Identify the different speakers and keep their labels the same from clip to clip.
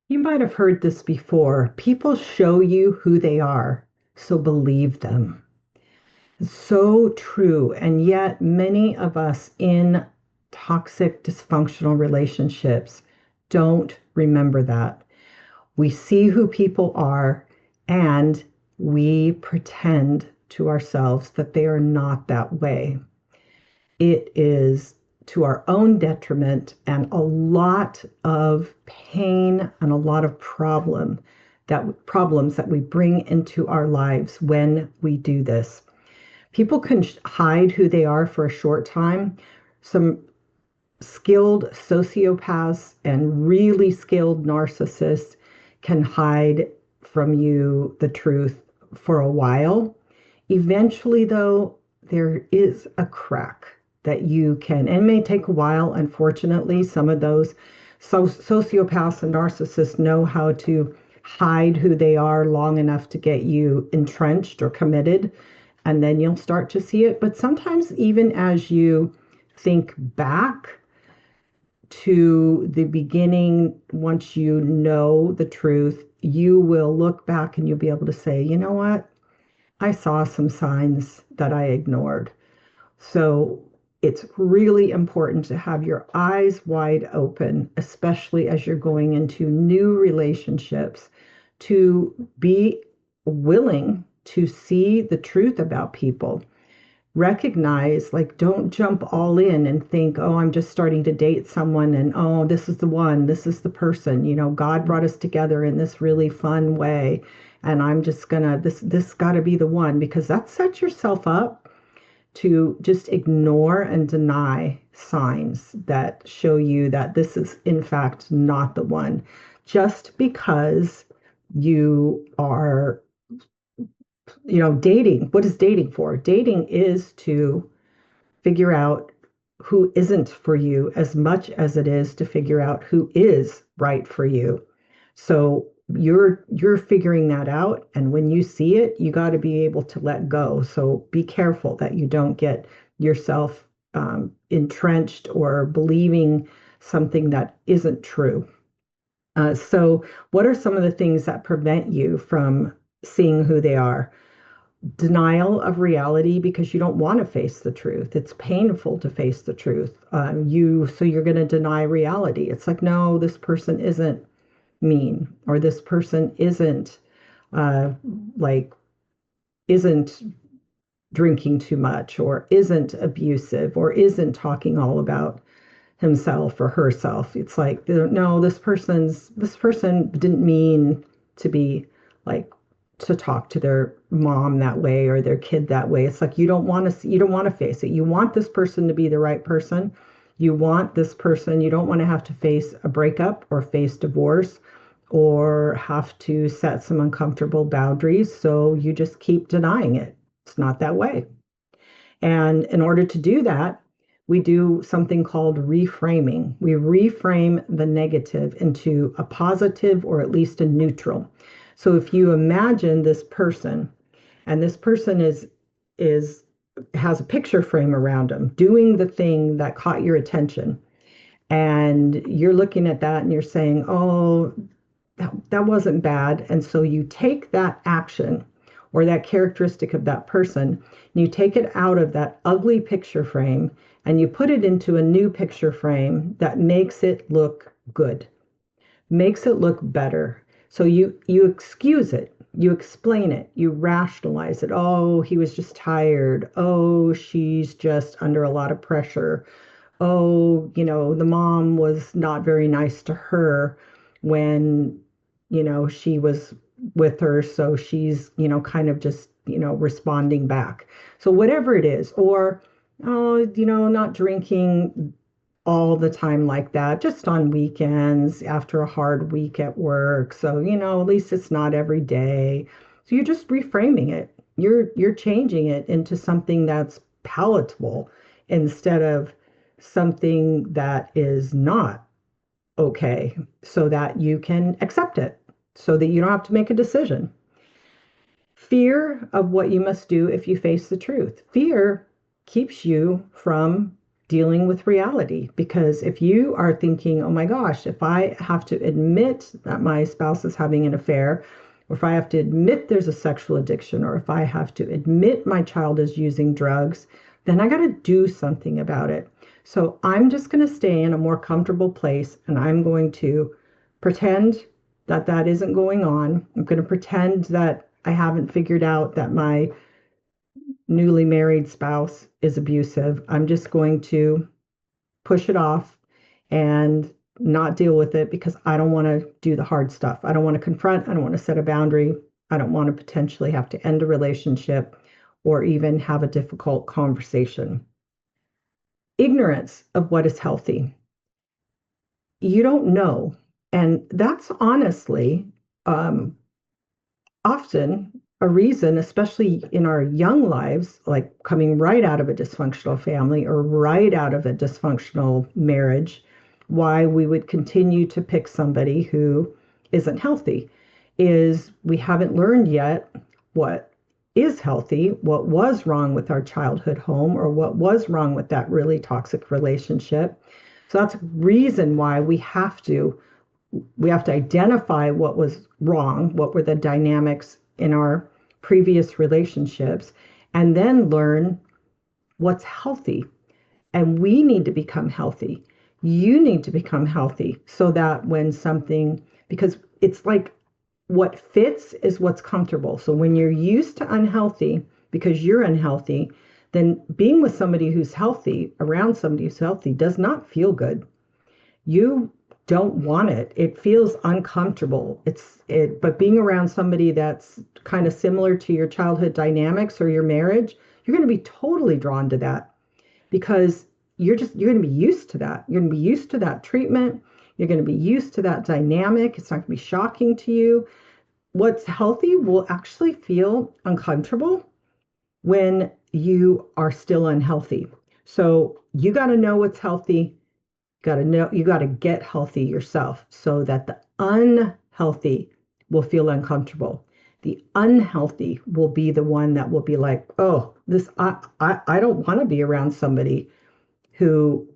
Speaker 1: You might have heard this before. People show you who they are, so believe them. It's so true. And yet, many of us in toxic, dysfunctional relationships don't remember that. We see who people are and we pretend to ourselves that they are not that way. It is to our own detriment and a lot of pain and a lot of problems that we bring into our lives when we do this. People can hide who they are for a short time. Some skilled sociopaths and really skilled narcissists can hide from you the truth for a while. Eventually, though, there is a crack that you can, and it may take a while. Unfortunately, some of those sociopaths and narcissists know how to hide who they are long enough to get you entrenched or committed, and then you'll start to see it. But sometimes, even as you think back to the beginning, once you know the truth, you will look back and you'll be able to say, you know what? I saw some signs that I ignored. So it's really important to have your eyes wide open, especially as you're going into new relationships, to be willing to see the truth about people. Recognize, like, don't jump all in and think, oh, I'm just starting to date someone and oh, this is the one, this is the person. God brought us together in this really fun way. And I'm just gonna, this gotta be the one, because that sets yourself up to just ignore and deny signs that show you that this is, in fact, not the one, just because you are, dating. What is dating for? Dating is to figure out who isn't for you as much as it is to figure out who is right for you. So you're figuring that out, and when you see it, you got to be able to let go. So be careful that you don't get yourself entrenched or believing something that isn't true. So what are some of the things that prevent you from seeing who they are? Denial of reality, because you don't want to face the truth. It's painful to face the truth. So you're going to deny reality. It's like, no, this person isn't mean, or this person isn't uh, like isn't drinking too much, or isn't abusive, or isn't talking all about himself or herself. It's like, no, this person didn't mean to be like to talk to their mom that way or their kid that way. It's like you don't want to face it. You want this person to be the right person. You want this person, you don't want to have to face a breakup or face divorce or have to set some uncomfortable boundaries. So you just keep denying it. It's not that way. And in order to do that, we do something called reframing. We reframe the negative into a positive, or at least a neutral. So if you imagine this person, and this person is has a picture frame around them doing the thing that caught your attention, and you're looking at that and you're saying, oh, that wasn't bad. And so you take that action or that characteristic of that person, and you take it out of that ugly picture frame and you put it into a new picture frame that makes it look good, makes it look better. So you excuse it, you explain it, you rationalize it. Oh, he was just tired. Oh, she's just under a lot of pressure. Oh, the mom was not very nice to her when, she was with her. So she's, kind of just, responding back. So whatever it is, or, oh, not drinking all the time like that, just on weekends after a hard week at work. So, at least it's not every day. So you're just reframing it. You're changing it into something that's palatable instead of something that is not okay, so that you can accept it, so that you don't have to make a decision. Fear of what you must do if you face the truth. Fear keeps you from dealing with reality. Because if you are thinking, oh my gosh, if I have to admit that my spouse is having an affair, or if I have to admit there's a sexual addiction, or if I have to admit my child is using drugs, then I got to do something about it. So I'm just going to stay in a more comfortable place and I'm going to pretend that that isn't going on. I'm going to pretend that I haven't figured out that my newly married spouse is abusive. I'm just going to push it off and not deal with it because I don't want to do the hard stuff. I don't want to confront. I don't want to set a boundary. I don't want to potentially have to end a relationship or even have a difficult conversation. Ignorance of what is healthy. You don't know. And that's honestly um, often a reason, especially in our young lives, like coming right out of a dysfunctional family or right out of a dysfunctional marriage, why we would continue to pick somebody who isn't healthy, is we haven't learned yet what is healthy, what was wrong with our childhood home, or what was wrong with that really toxic relationship. So that's a reason why we have to identify what was wrong, what were the dynamics in our previous relationships, and then learn what's healthy. And we need to become healthy. You need to become healthy so that when something, because it's like what fits is what's comfortable. So when you're used to unhealthy because you're unhealthy, then being with somebody who's healthy, around somebody who's healthy, does not feel good. You don't want it. It feels uncomfortable. But being around somebody that's kind of similar to your childhood dynamics or your marriage, you're going to be totally drawn to that because you're going to be used to that. You're going to be used to that treatment. You're going to be used to that dynamic. It's not going to be shocking to you. What's healthy will actually feel uncomfortable when you are still unhealthy. So you got to know what's healthy. You got to get healthy yourself so that the unhealthy will feel uncomfortable. The unhealthy will be the one that will be like, oh, this I don't want to be around somebody who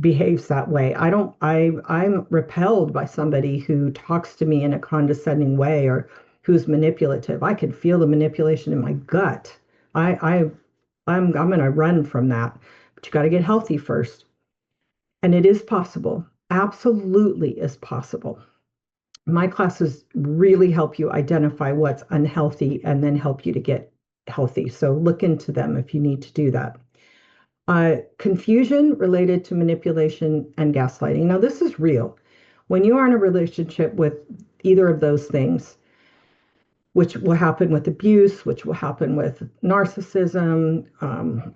Speaker 1: behaves that way. I'm repelled by somebody who talks to me in a condescending way or who's manipulative. I can feel the manipulation in my gut. I I'm going to run from that. But you got to get healthy first. And it is possible, absolutely is possible. My classes really help you identify what's unhealthy and then help you to get healthy. So look into them if you need to do that. Confusion related to manipulation and gaslighting. Now, this is real. When you are in a relationship with either of those things, which will happen with abuse, which will happen with narcissism,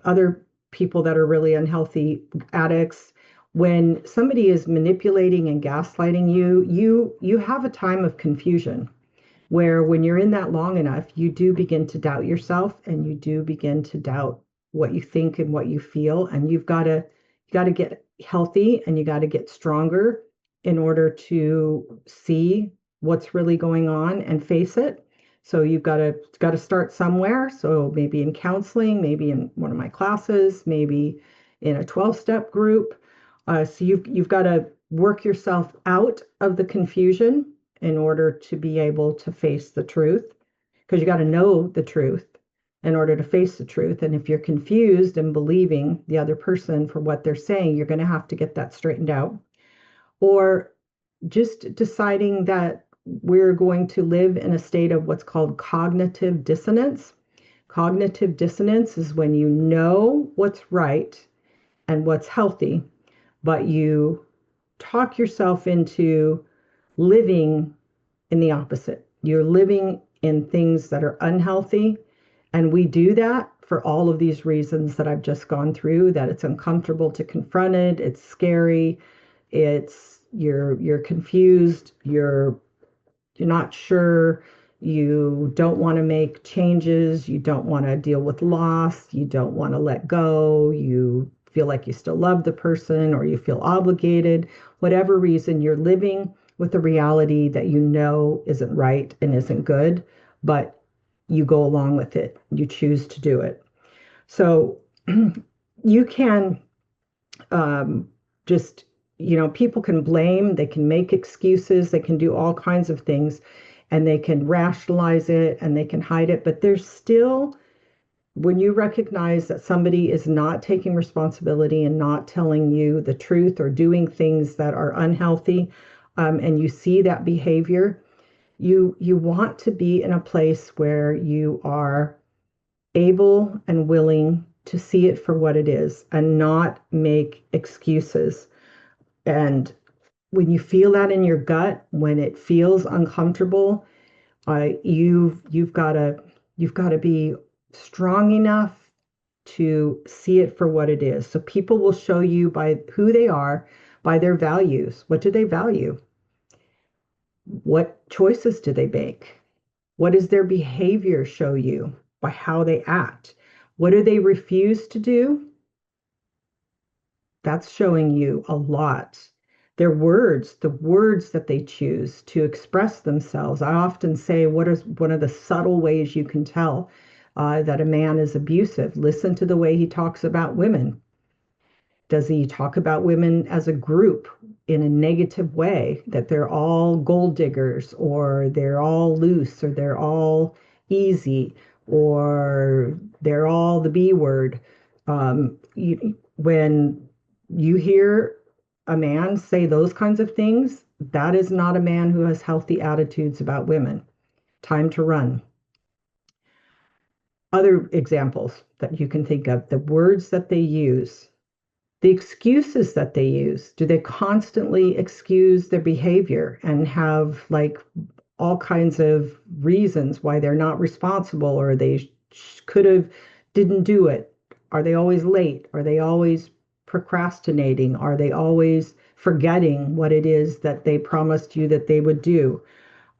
Speaker 1: other people that are really unhealthy addicts. When somebody is manipulating and gaslighting you have a time of confusion where when you're in that long enough, you do begin to doubt yourself and you do begin to doubt what you think and what you feel. And you got to get healthy and you got to get stronger in order to see what's really going on and face it. So you've got to start somewhere. So maybe in counseling, maybe in one of my classes, maybe in a 12-step group. So you've got to work yourself out of the confusion in order to be able to face the truth, because you got to know the truth in order to face the truth. And if you're confused and believing the other person for what they're saying, you're going to have to get that straightened out. Or just deciding that we're going to live in a state of what's called cognitive dissonance. Cognitive dissonance is when you know what's right and what's healthy, but you talk yourself into living in the opposite. You're living in things that are unhealthy. And we do that for all of these reasons that I've just gone through, that it's uncomfortable to confront it, it's scary, you're confused, you're not sure, you don't want to make changes, you don't want to deal with loss, you don't want to let go, you feel like you still love the person or you feel obligated, whatever reason, you're living with the reality that you know isn't right and isn't good, but you go along with it. You choose to do it. So you can um, just, people can blame, they can make excuses, they can do all kinds of things, and they can rationalize it and they can hide it. But there's still, when you recognize that somebody is not taking responsibility and not telling you the truth or doing things that are unhealthy, and you see that behavior, you want to be in a place where you are able and willing to see it for what it is and not make excuses. And when you feel that in your gut, when it feels uncomfortable, you've got to be strong enough to see it for what it is. So people will show you by who they are, by their values. What do they value? What choices do they make? What does their behavior show you by how they act? What do they refuse to do? That's showing you a lot. Their words, the words that they choose to express themselves. I often say, what is one of the subtle ways you can tell that a man is abusive? Listen to the way he talks about women. Does he talk about women as a group in a negative way, that they're all gold diggers, or they're all loose, or they're all easy, or they're all the B word? When you hear a man say those kinds of things, that is not a man who has healthy attitudes about women. Time to run. Other examples that you can think of, the words that they use, the excuses that they use. Do they constantly excuse their behavior and have like all kinds of reasons why they're not responsible, or they could have didn't do it? Are they always late? Are they always procrastinating? Are they always forgetting what it is that they promised you that they would do?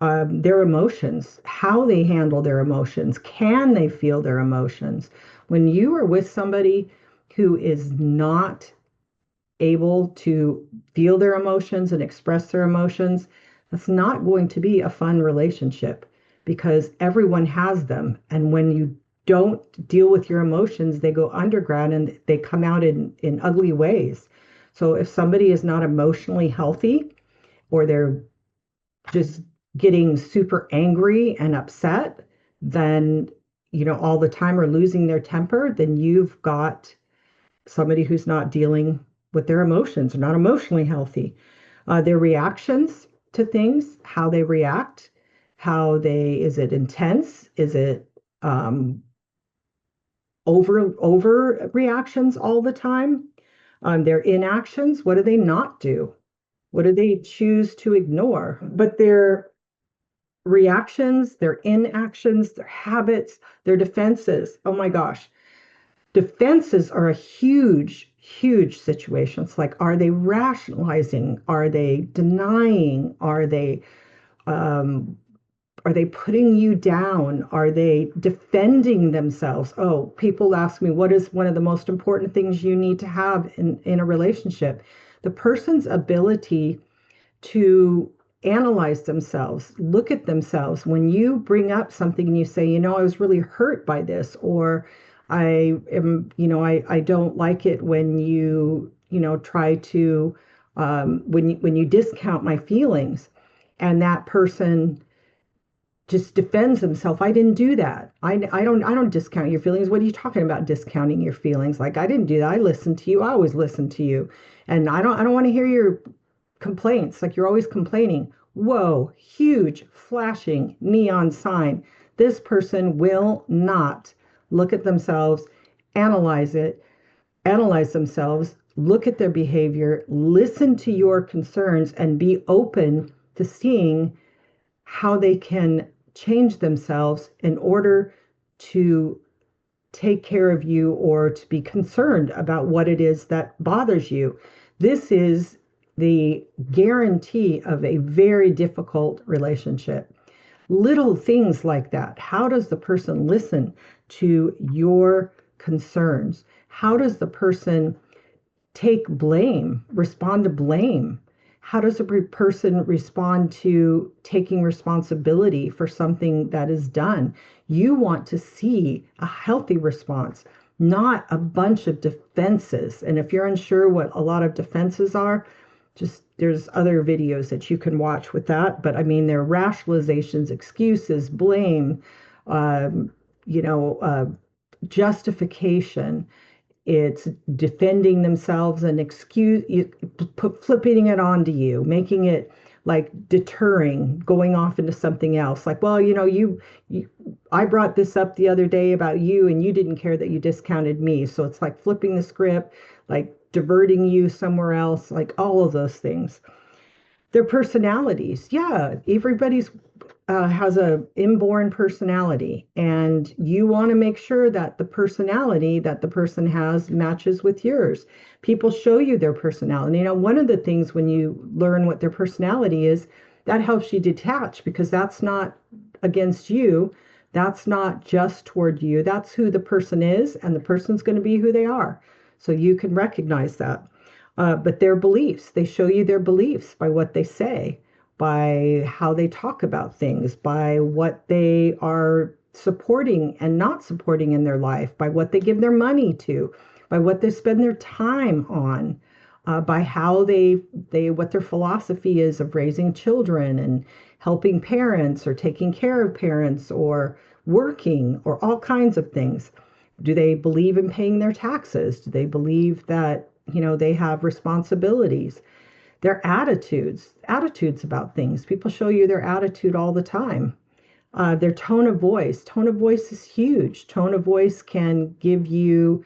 Speaker 1: Their emotions, how they handle their emotions. Can they feel their emotions? When you are with somebody who is not able to feel their emotions and express their emotions, that's not going to be a fun relationship, because everyone has them. And when you don't deal with your emotions, they go underground and they come out in ugly ways. So if somebody is not emotionally healthy, or they're just getting super angry and upset, then, all the time, or losing their temper, then you've got somebody who's not dealing with their emotions, not emotionally healthy. Their reactions to things, how they react, is it intense? Is it over reactions all the time? Their inactions, what do they not do? What do they choose to ignore? But their reactions, their inactions, their habits, their defenses. Oh my gosh. Defenses are a huge, huge situation. It's like, are they rationalizing? Are they denying? Um, are they putting you down? Are they defending themselves? Oh, people ask me, what is one of the most important things you need to have in a relationship? The person's ability to analyze themselves, look at themselves. When you bring up something and you say, I was really hurt by this, or I don't like it when try to, when you discount my feelings, and that person just defends himself. I didn't do that. I don't discount your feelings. What are you talking about, discounting your feelings? Like, I didn't do that. I listened to you. I always listen to you. And I don't want to hear your complaints. Like, you're always complaining. Whoa, huge flashing neon sign. This person will not look at themselves, analyze it, analyze themselves, look at their behavior, listen to your concerns, and be open to seeing how they can change themselves in order to take care of you, or to be concerned about what it is that bothers you. This is the guarantee of a very difficult relationship. Little things like that. How does the person listen to your concerns? How does the person take blame, respond to blame? How does a person respond to taking responsibility for something that is done? You want to see a healthy response, not a bunch of defenses. And if you're unsure what a lot of defenses are, just there's other videos that you can watch with that. But I mean, they're rationalizations, excuses, blame, um, you know, justification. It's defending themselves and flipping it onto you, making it like deterring, going off into something else. Like, well, you, I brought this up the other day about you, and you didn't care that you discounted me. So it's like flipping the script, like diverting you somewhere else, like all of those things. Their personalities. Yeah, everybody's has a inborn personality, and you want to make sure that the personality that the person has matches with yours. People show you their personality. One of the things when you learn what their personality is, that helps you detach, because that's not against you. That's not just toward you. That's who the person is, and the person's going to be who they are. So you can recognize that. But their beliefs, they show you their beliefs by what they say, by how they talk about things, by what they are supporting and not supporting in their life, by what they give their money to, by what they spend their time on, by how what their philosophy is of raising children and helping parents or taking care of parents or working or all kinds of things. Do they believe in paying their taxes? Do they believe that, they have responsibilities? Their attitudes about things. People show you their attitude all the time. Their tone of voice. Tone of voice is huge. Tone of voice can give you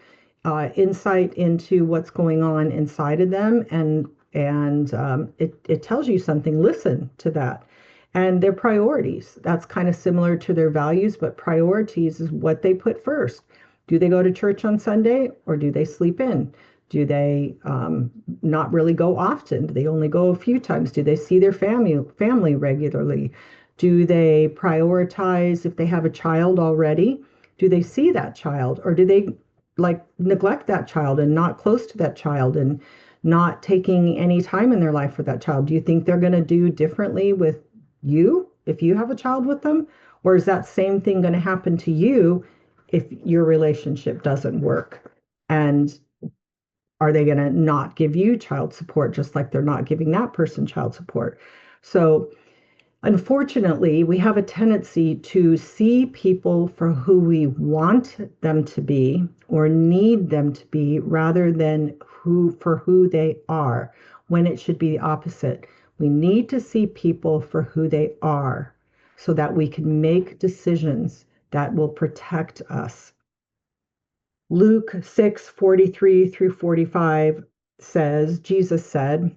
Speaker 1: insight into what's going on inside of them, and it tells you something. Listen to that. And their priorities. That's kind of similar to their values, but priorities is what they put first. Do they go to church on Sunday, or do they sleep in? Do they not really go often? Do they only go a few times? Do they see their family regularly? Do they prioritize if they have a child already? Do they see that child, or do they like neglect that child and not close to that child and not taking any time in their life for that child? Do you think they're going to do differently with you if you have a child with them? Or is that same thing going to happen to you if your relationship doesn't work? And are they going to not give you child support just like they're not giving that person child support? So, unfortunately, we have a tendency to see people for who we want them to be or need them to be rather than who they are, when it should be the opposite. We need to see people for who they are so that we can make decisions that will protect us. Luke 6:43 through 45 says, Jesus said,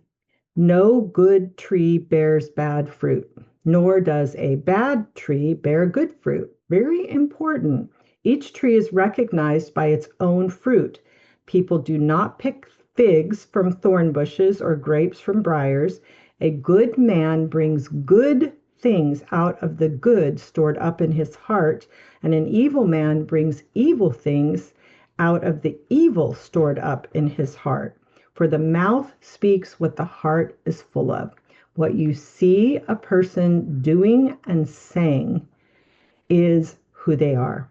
Speaker 1: "No good tree bears bad fruit, nor does a bad tree bear good fruit." Very important. Each tree is recognized by its own fruit. People do not pick figs from thorn bushes or grapes from briars. A good man brings good things out of the good stored up in his heart, and an evil man brings evil things out of the evil stored up in his heart. For the mouth speaks what the heart is full of. What you see a person doing and saying is who they are.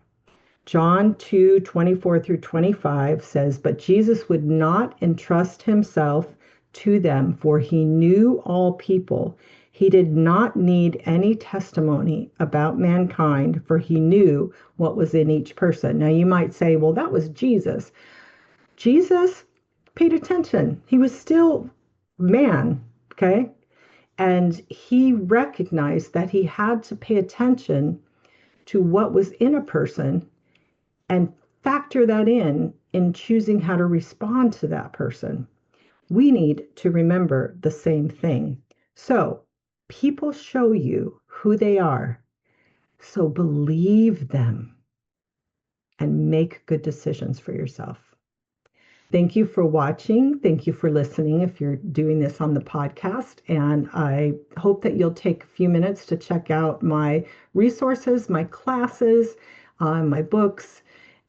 Speaker 1: John 2:24 through 25 says, "But Jesus would not entrust himself to them, for he knew all people. He did not need any testimony about mankind, for he knew what was in each person." Now you might say, well, that was Jesus. Jesus paid attention. He was still man, okay? And he recognized that he had to pay attention to what was in a person and factor that in choosing how to respond to that person. We need to remember the same thing. So, people show you who they are. So believe them and make good decisions for yourself. Thank you for watching. Thank you for listening if you're doing this on the podcast. And I hope that you'll take a few minutes to check out my resources, my classes, my books.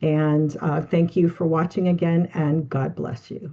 Speaker 1: And thank you for watching again, and God bless you.